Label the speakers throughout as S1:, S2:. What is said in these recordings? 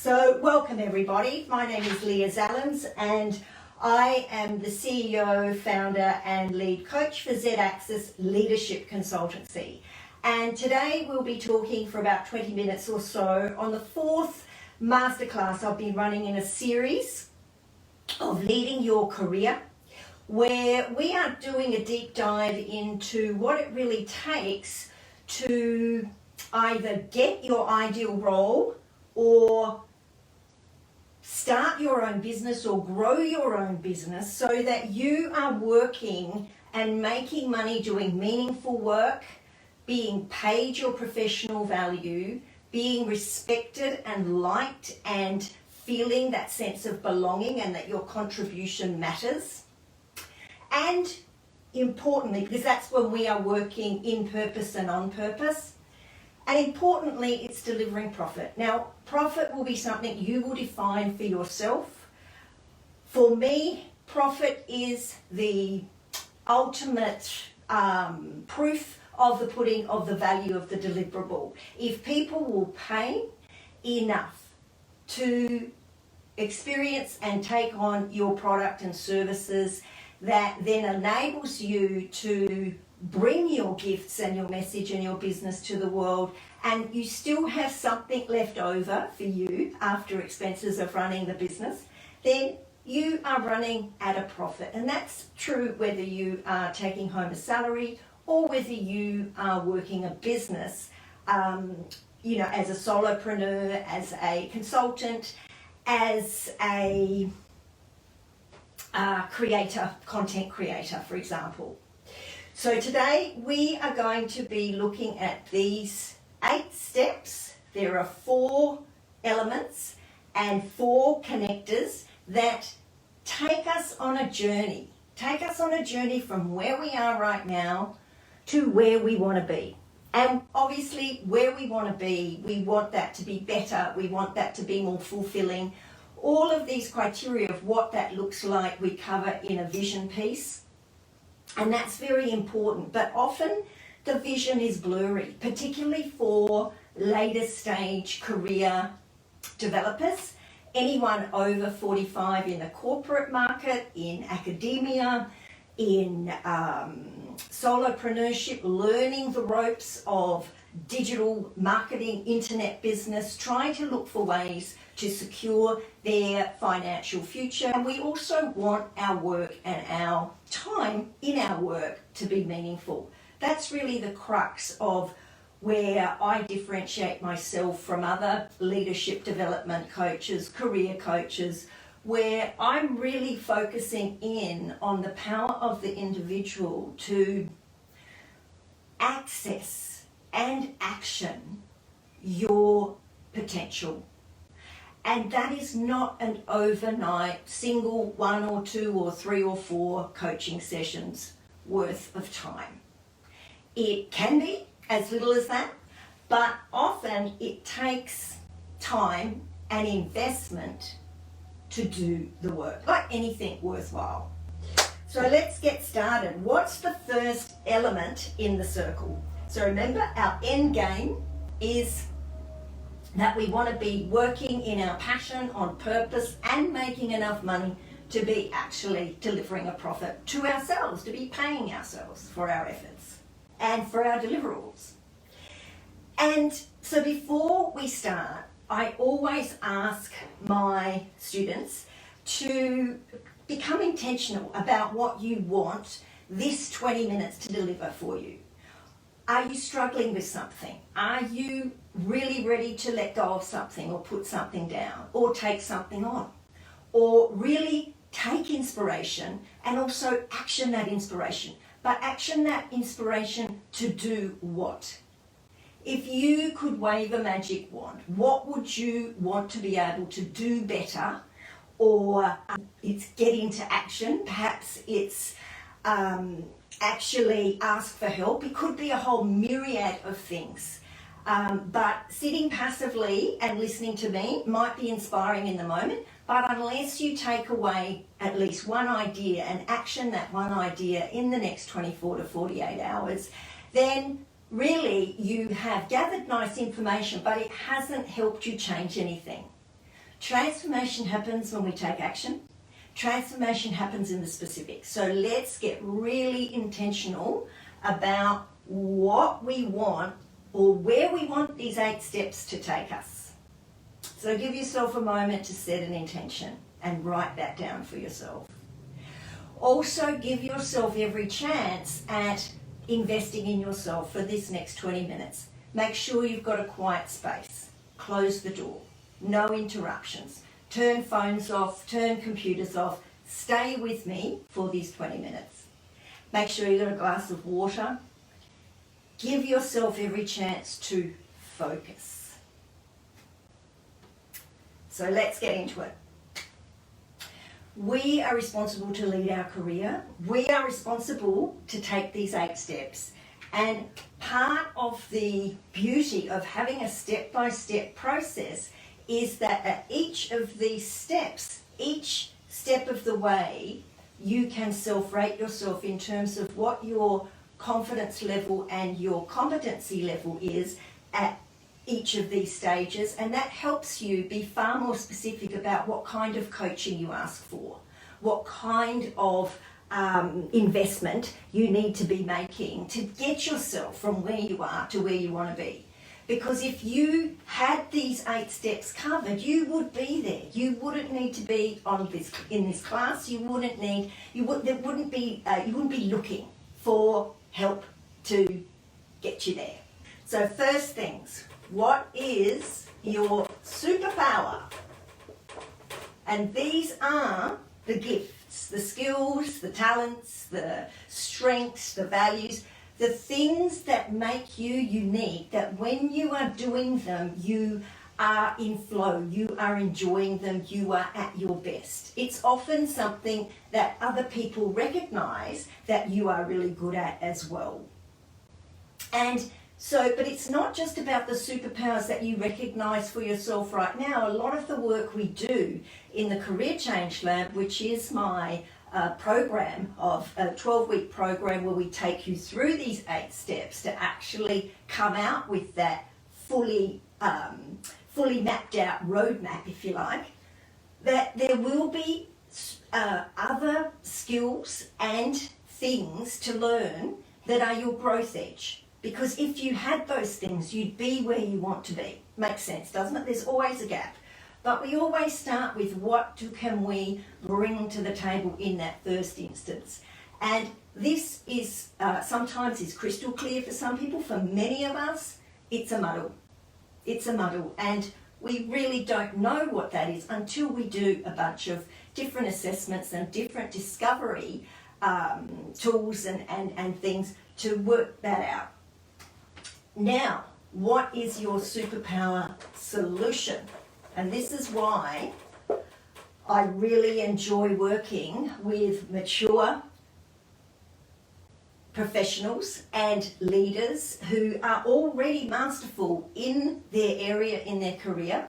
S1: So welcome everybody. My name is Leah Zallens and I am the CEO, founder and lead coach for Z-Axis Leadership Consultancy. And today we'll be talking for about 20 minutes or so on the fourth masterclass I've been running in a series of leading your career, where we are doing a deep dive into what it really takes to either get your ideal role or start your own business or grow your own business so that you are working and making money doing meaningful work, being paid your professional value, being respected and liked and feeling that sense of belonging and that your contribution matters. And importantly, because that's when we are working in purpose and on purpose, and importantly, it's delivering profit. Now, profit will be something you will define for yourself. For me, profit is the ultimate proof of the pudding of the value of the deliverable. If people will pay enough to experience and take on your product and services, that then enables you to bring your gifts and your message and your business to the world, and you still have something left over for you after expenses of running the business, then you are running at a profit. And that's true whether you are taking home a salary or whether you are working a business, as a solopreneur, as a consultant, as a content creator, for example. So today we are going to be looking at these 8 steps. There are 4 elements and 4 connectors that take us on a journey. Take us on a journey from where we are right now to where we want to be. And obviously where we want to be, we want that to be better. We want that to be more fulfilling. All of these criteria of what that looks like we cover in a vision piece. And that's very important, but often the vision is blurry, particularly for later stage career developers, anyone over 45 in the corporate market, in academia, in solopreneurship, learning the ropes of digital marketing, internet business, trying to look for ways to secure their financial future. And we also want our work and our time in our work to be meaningful. That's really the crux of where I differentiate myself from other leadership development coaches, career coaches, where I'm really focusing in on the power of the individual to access and action your potential. And that is not an overnight single 1 or 2 or 3 or 4 coaching sessions worth of time. It can be as little as that, but often it takes time and investment to do the work, like anything worthwhile. So let's get started. What's the first element in the circle? So remember, our end game is that we want to be working in our passion, on purpose, and making enough money to be actually delivering a profit to ourselves, to be paying ourselves for our efforts and for our deliverables. And so before we start, I always ask my students to become intentional about what you want this 20 minutes to deliver for you. Are you struggling with something? Are you really ready to let go of something or put something down or take something on? Or really take inspiration and also action that inspiration, but action that inspiration to do what? If you could wave a magic wand, what would you want to be able to do better? Or it's get into action, perhaps it's actually ask for help. It could be a whole myriad of things. But sitting passively and listening to me might be inspiring in the moment, but unless you take away at least one idea and action that one idea in the next 24 to 48 hours, then really you have gathered nice information, but it hasn't helped you change anything. Transformation happens when we take action. Transformation happens in the specifics. So let's get really intentional about what we want or where we want these 8 steps to take us. So give yourself a moment to set an intention and write that down for yourself. Also give yourself every chance at investing in yourself for this next 20 minutes. Make sure you've got a quiet space. Close the door. No interruptions. Turn phones off, turn computers off. Stay with me for these 20 minutes. Make sure you've got a glass of water. Give yourself every chance to focus. So let's get into it. We are responsible to lead our career. We are responsible to take these 8 steps. And part of the beauty of having a step-by-step process is that at each of these steps, each step of the way, you can self-rate yourself in terms of what your confidence level and your competency level is at each of these stages, and that helps you be far more specific about what kind of coaching you ask for, what kind of investment you need to be making to get yourself from where you are to where you want to be. Because if you had these 8 steps covered, you would be there. You wouldn't need to be in this class. You wouldn't be looking for help to get you there. So first things, what is your superpower? And these are the gifts, the skills, the talents, the strengths, the values, the things that make you unique, that when you are doing them, you are in flow, you are enjoying them, you are at your best. It's often something that other people recognize that you are really good at as well. And so, but it's not just about the superpowers that you recognize for yourself right now. A lot of the work we do in the Career Change Lab, which is my program of a 12-week program where we take you through these 8 steps to actually come out with that fully mapped out roadmap, if you like, that there will be other skills and things to learn that are your growth edge. Because if you had those things, you'd be where you want to be. Makes sense, doesn't it? There's always a gap. But we always start with what can we bring to the table in that first instance. And this is sometimes is crystal clear for some people. For many of us, it's a muddle. It's a muddle. And we really don't know what that is until we do a bunch of different assessments and different discovery tools and things to work that out. Now, what is your superpower solution? And this is why I really enjoy working with mature professionals and leaders who are already masterful in their area, in their career.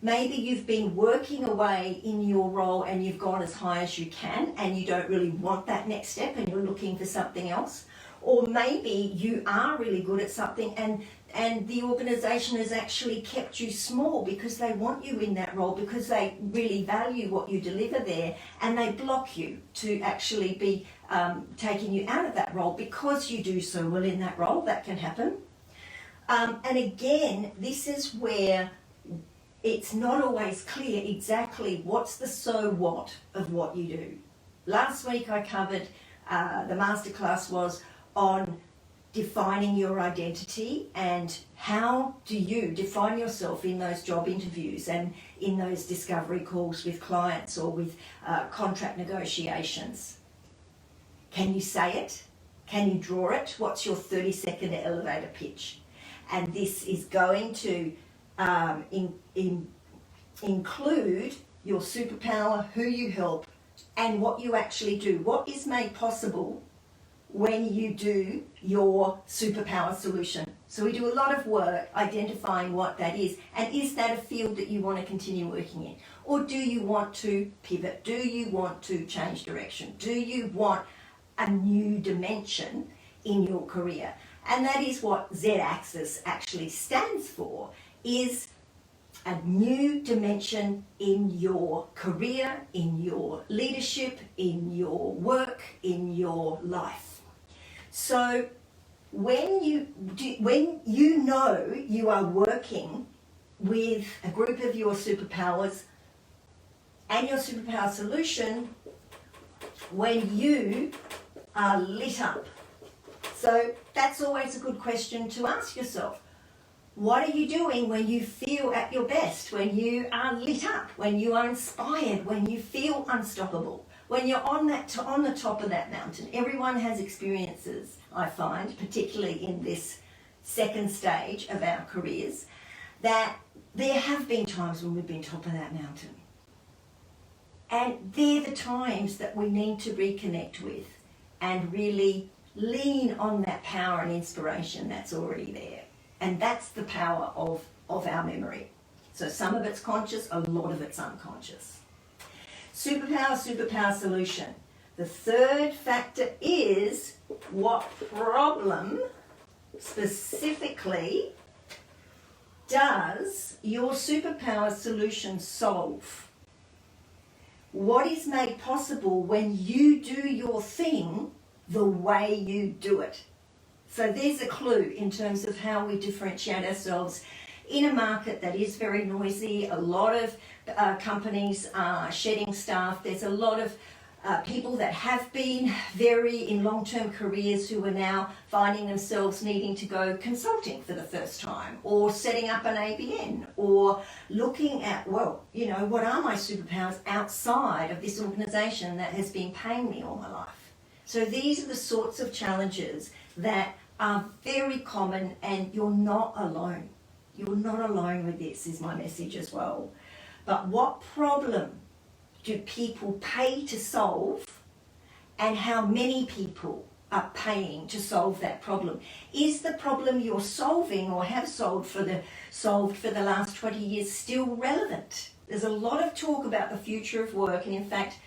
S1: Maybe you've been working away in your role and you've gone as high as you can and you don't really want that next step and you're looking for something else. Or maybe you are really good at something and the organisation has actually kept you small because they want you in that role, because they really value what you deliver there, and they block you to actually be taking you out of that role because you do so well in that role. That can happen. And again, this is where it's not always clear exactly what's the so what of what you do. Last week I covered, the masterclass was on defining your identity and how do you define yourself in those job interviews and in those discovery calls with clients or with contract negotiations. Can you say it? Can you draw it? What's your 30-second elevator pitch? And this is going to include your superpower, who you help, and what you actually do. What is made possible when you do your superpower solution. So we do a lot of work identifying what that is, and is that a field that you want to continue working in? Or do you want to pivot? Do you want to change direction? Do you want a new dimension in your career? And that is what Z-axis actually stands for, is a new dimension in your career, in your leadership, in your work, in your life. So when you know you are working with a group of your superpowers and your superpower solution, when you are lit up. So that's always a good question to ask yourself. What are you doing when you feel at your best, when you are lit up, when you are inspired, when you feel unstoppable, when you're on the top of that mountain? Everyone has experiences, I find, particularly in this second stage of our careers, that there have been times when we've been top of that mountain. And they're the times that we need to reconnect with and really lean on that power and inspiration that's already there. And that's the power of our memory. So some of it's conscious, a lot of it's unconscious. Superpower solution. The third factor is what problem specifically does your superpower solution solve? What is made possible when you do your thing the way you do it? So there's a clue in terms of how we differentiate ourselves in a market that is very noisy. A lot of companies are shedding staff. There's a lot of people that have been in long-term careers who are now finding themselves needing to go consulting for the first time, or setting up an ABN, or looking at, well, you know, what are my superpowers outside of this organisation that has been paying me all my life? So these are the sorts of challenges that are very common, and you're not alone. You're not alone with this, is my message as well. But what problem do people pay to solve, and how many people are paying to solve that problem? Is the problem you're solving or have solved for the last 20 years still relevant? There's a lot of talk about the future of work, and in fact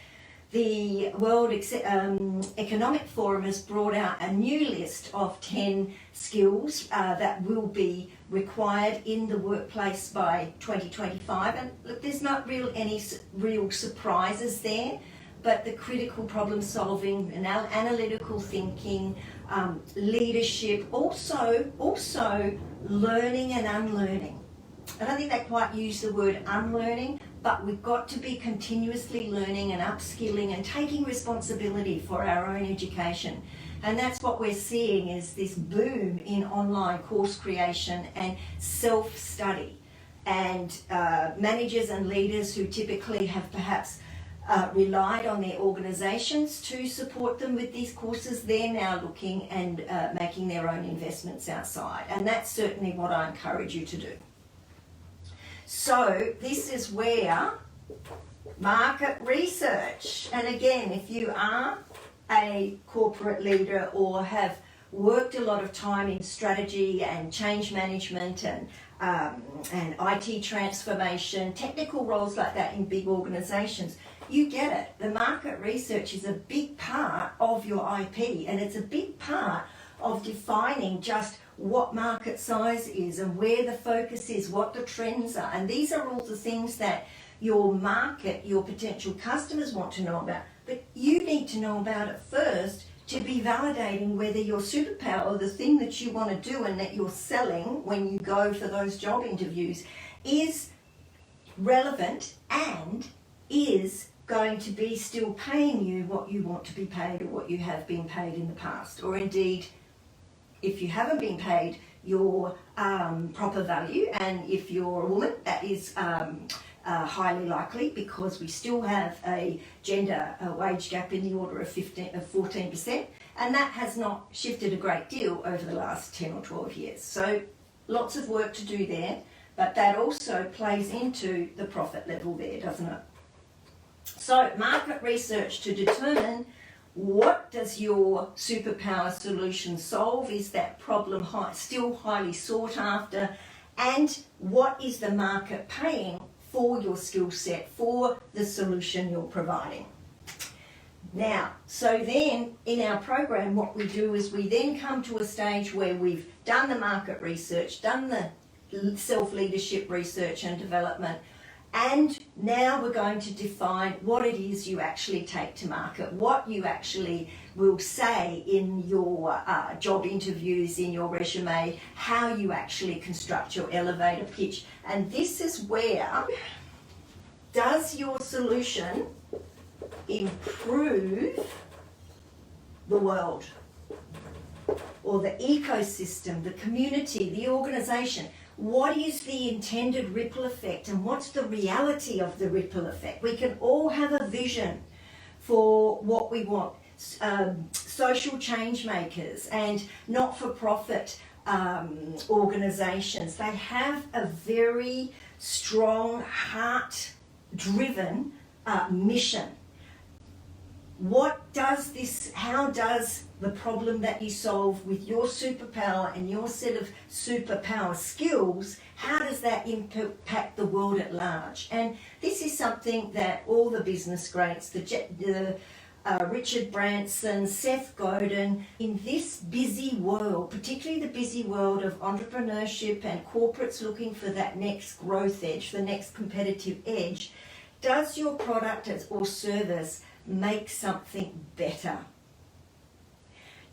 S1: the World Economic Forum has brought out a new list of 10 skills that will be required in the workplace by 2025. And look, there's not any real surprises there, but the critical problem solving and analytical thinking, leadership, also learning and unlearning. I don't think they quite use the word unlearning, but we've got to be continuously learning and upskilling and taking responsibility for our own education. And that's what we're seeing, is this boom in online course creation and self-study. And managers and leaders who typically have perhaps relied on their organisations to support them with these courses, they're now looking and making their own investments outside. And that's certainly what I encourage you to do. So this is where market research, and again, if you are a corporate leader or have worked a lot of time in strategy and change management and IT transformation, technical roles like that in big organisations, you get it. The market research is a big part of your IP, and it's a big part of defining just what market size is and where the focus is, what the trends are. And these are all the things that your market, your potential customers want to know about. But you need to know about it first to be validating whether your superpower, the thing that you want to do and that you're selling when you go for those job interviews, is relevant and is going to be still paying you what you want to be paid or what you have been paid in the past. Or indeed, if you haven't been paid your proper value, and if you're a woman, that is highly likely, because we still have a gender wage gap in the order of 14%, and that has not shifted a great deal over the last 10 or 12 years. So lots of work to do there, but that also plays into the profit level there, doesn't it? So market research to determine what does your superpower solution solve? Is that problem still highly sought after? And what is the market paying for your skill set, for the solution you're providing? Now, so then in our program, what we do is we then come to a stage where we've done the market research, done the self-leadership research and development. And now we're going to define what it is you actually take to market, what you actually will say in your job interviews, in your resume, how you actually construct your elevator pitch. And this is where, does your solution improve the world or the ecosystem, the community, the organization? What is the intended ripple effect, and what's the reality of the ripple effect? We can all have a vision for what we want. Social change makers and not-for-profit organizations, they have a very strong, heart-driven mission. How does the problem that you solve with your superpower and your set of superpower skills, how does that impact the world at large? And this is something that all the business greats, the Richard Branson, Seth Godin, in this busy world, particularly the busy world of entrepreneurship and corporates looking for that next growth edge, the next competitive edge, does your product or service make something better?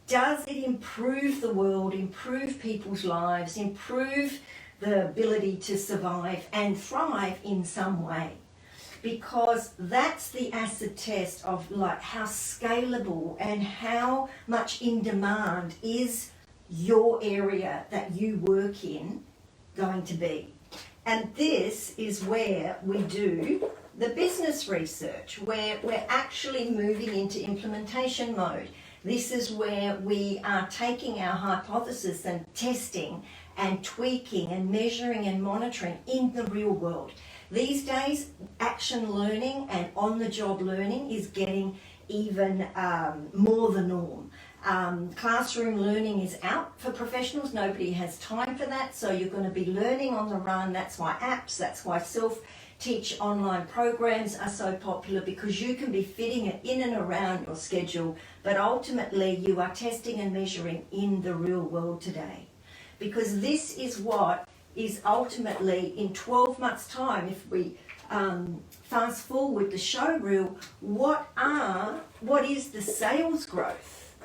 S1: Does it improve the world, improve people's lives, improve the ability to survive and thrive in some way? Because that's the acid test of like how scalable and how much in demand is your area that you work in going to be. And this is where we do the business research, where we're actually moving into implementation mode. This is where we are taking our hypothesis and testing and tweaking and measuring and monitoring in the real world. These days, action learning and on-the-job learning is getting even more the norm. Classroom learning is out for professionals. Nobody has time for that, so you're going to be learning on the run. That's why apps, that's why self-teach online programs are so popular, because you can be fitting it in and around your schedule, but ultimately you are testing and measuring in the real world today. Because this is what is ultimately, in 12 months' time, if we fast forward the show reel, what is the sales growth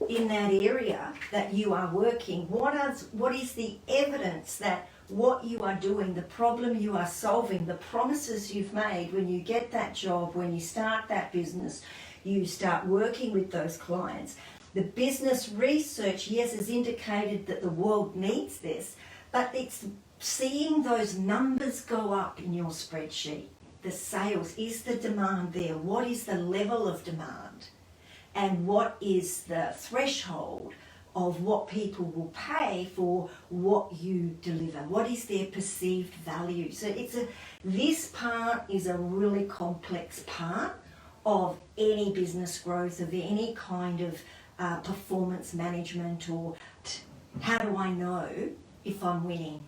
S1: in that area that you are working? What is the evidence that what you are doing, the problem you are solving, the promises you've made when you get that job, when you start that business, you start working with those clients. The business research, yes, has indicated that the world needs this, but it's seeing those numbers go up in your spreadsheet. The sales, is the demand there? What is the level of demand? And what is the threshold of what people will pay for what you deliver? What is their perceived value? So this part is a really complex part of any business growth, of any kind of performance management, or how do I know if I'm winning?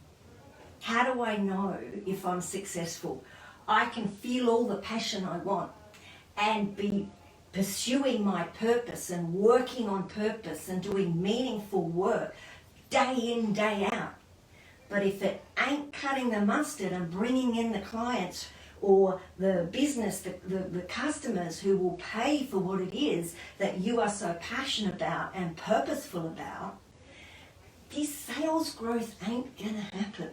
S1: How do I know if I'm successful? I can feel all the passion I want and be pursuing my purpose and working on purpose and doing meaningful work day in, day out. But if it ain't cutting the mustard and bringing in the clients or the business, the customers who will pay for what it is that you are so passionate about and purposeful about, this sales growth ain't gonna happen.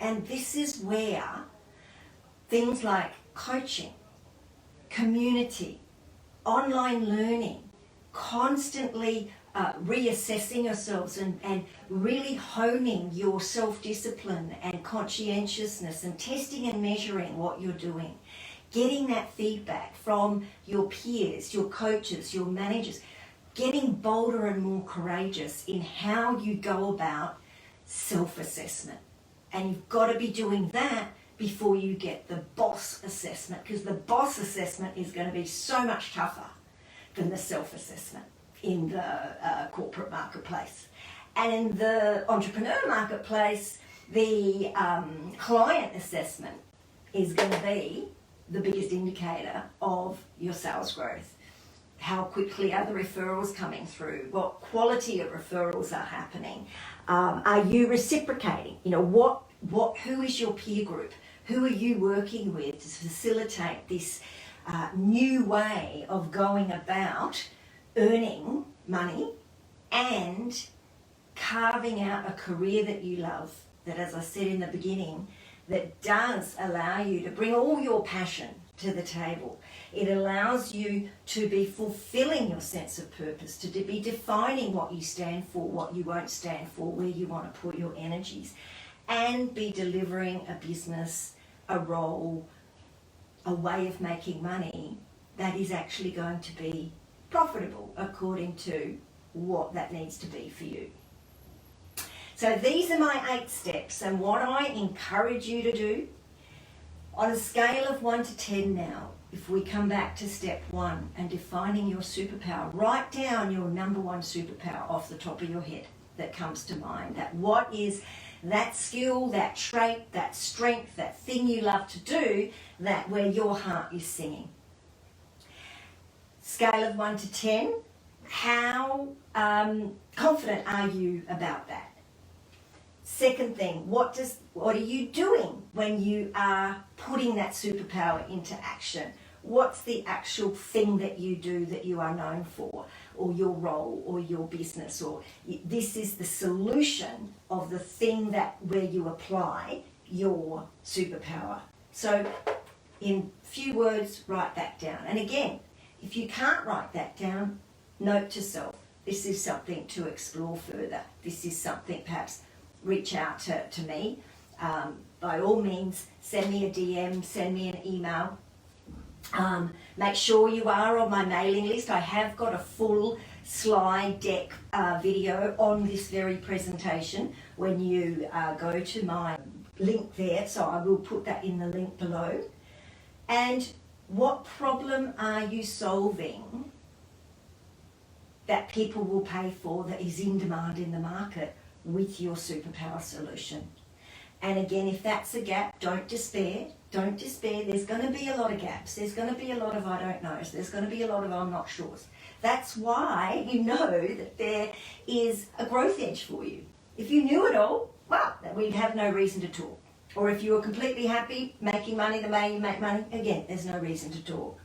S1: And this is where things like coaching, community, online learning, constantly reassessing yourselves and really honing your self-discipline and conscientiousness and testing and measuring what you're doing, getting that feedback from your peers, your coaches, your managers, getting bolder and more courageous in how you go about self-assessment. And you've got to be doing that before you get the boss assessment, because the boss assessment is going to be so much tougher than the self-assessment in the corporate marketplace. And in the entrepreneur marketplace, the client assessment is going to be the biggest indicator of your sales growth. How quickly are the referrals coming through? What quality of referrals are happening? Are you reciprocating? You know, who is your peer group? Who are you working with to facilitate this new way of going about earning money and carving out a career that you love, that, as I said in the beginning, that does allow you to bring all your passion to the table. It allows you to be fulfilling your sense of purpose, to be defining what you stand for, what you won't stand for, where you want to put your energies, and be delivering a business, a role, a way of making money that is actually going to be profitable according to what that needs to be for you. So these are my 8 steps, and what I encourage you to do on a scale of 1 to 10 now. If we come back to step 1 and defining your superpower, write down your number 1 superpower off the top of your head that comes to mind. That what is that skill, that trait, that strength, that thing you love to do, that where your heart is singing. Scale of 1 to 10, how confident are you about that? Second thing, what are you doing when you are putting that superpower into action? What's the actual thing that you do that you are known for, or your role, or your business, or this is the solution of the thing that where you apply your superpower. So in few words, write that down. And again, if you can't write that down, note to self, this is something to explore further. This is something, perhaps reach out to me. By all means, send me a DM, send me an email. Make sure you are on my mailing list. I have got a full slide deck video on this very presentation when you go to my link there, so I will put that in the link below. And what problem are you solving that people will pay for, that is in demand in the market with your superpower solution? And again, if that's a gap, don't despair. Don't despair. There's going to be a lot of gaps. There's going to be a lot of I don't knows. There's going to be a lot of I'm not sures. That's why you know that there is a growth edge for you. If you knew it all, well, we'd have no reason to talk. Or if you were completely happy making money the way you make money, again, there's no reason to talk.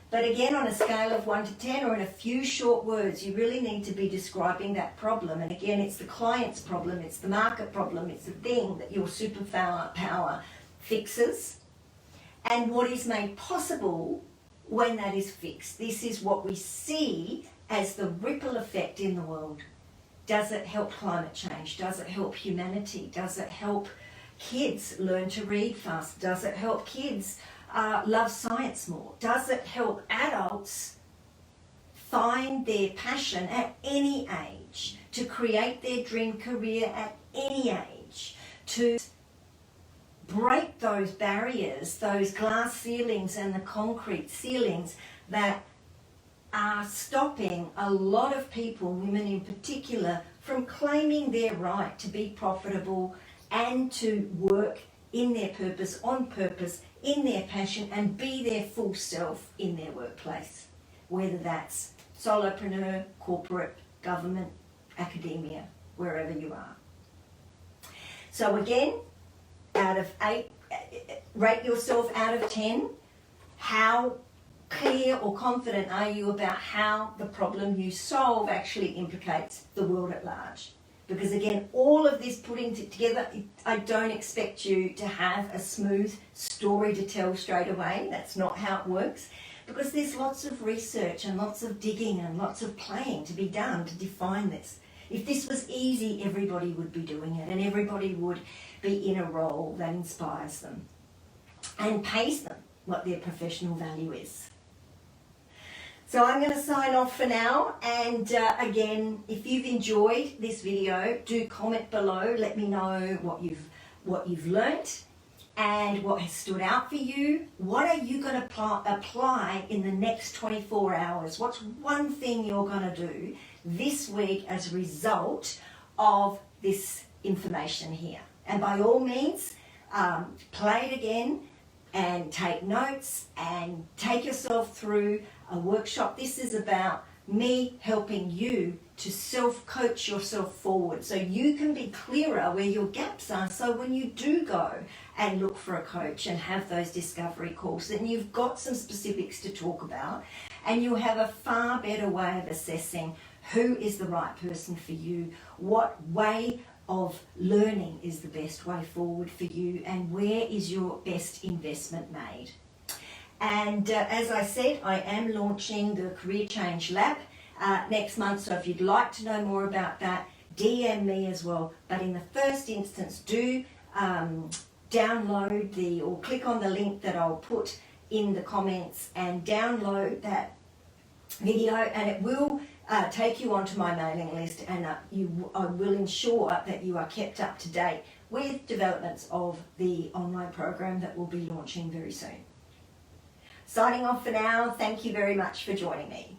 S1: But again, on a scale of 1 to 10, or in a few short words, you really need to be describing that problem. And again, it's the client's problem, it's the market problem, it's the thing that your superpower fixes, and what is made possible when that is fixed. This is what we see as the ripple effect in the world. Does it help climate change? Does it help humanity? Does it help kids learn to read fast? Does it help kids love science more? Does it help adults find their passion at any age, to create their dream career at any age, to break those barriers, those glass ceilings and the concrete ceilings that are stopping a lot of people, women in particular, from claiming their right to be profitable and to work in their purpose, on purpose, in their passion, and be their full self in their workplace, whether that's solopreneur, corporate, government, academia, wherever you are. So again, out of 8, rate yourself out of 10. How clear or confident are you about how the problem you solve actually implicates the world at large? Because again, all of this putting together, I don't expect you to have a smooth story to tell straight away. That's not how it works. Because there's lots of research and lots of digging and lots of playing to be done to define this. If this was easy, everybody would be doing it, and everybody would be in a role that inspires them and pays them what their professional value is. So I'm going to sign off for now, and again, if you've enjoyed this video, do comment below. Let me know what you've learnt and what has stood out for you. What are you going to apply in the next 24 hours? What's one thing you're going to do this week as a result of this information here? And by all means, play it again, and take notes and take yourself through a workshop. This is about me helping you to self-coach yourself forward so you can be clearer where your gaps are, so when you do go and look for a coach and have those discovery calls, then you've got some specifics to talk about and you'll have a far better way of assessing who is the right person for you, what way of learning is the best way forward for you, and where is your best investment made. And as I said, I am launching the Career Change Lab next month, so if you'd like to know more about that, DM me as well. But in the first instance, do download or click on the link that I'll put in the comments and download that video, and it will take you onto my mailing list, and I will ensure that you are kept up to date with developments of the online program that will be launching very soon. Signing off for now. Thank you very much for joining me.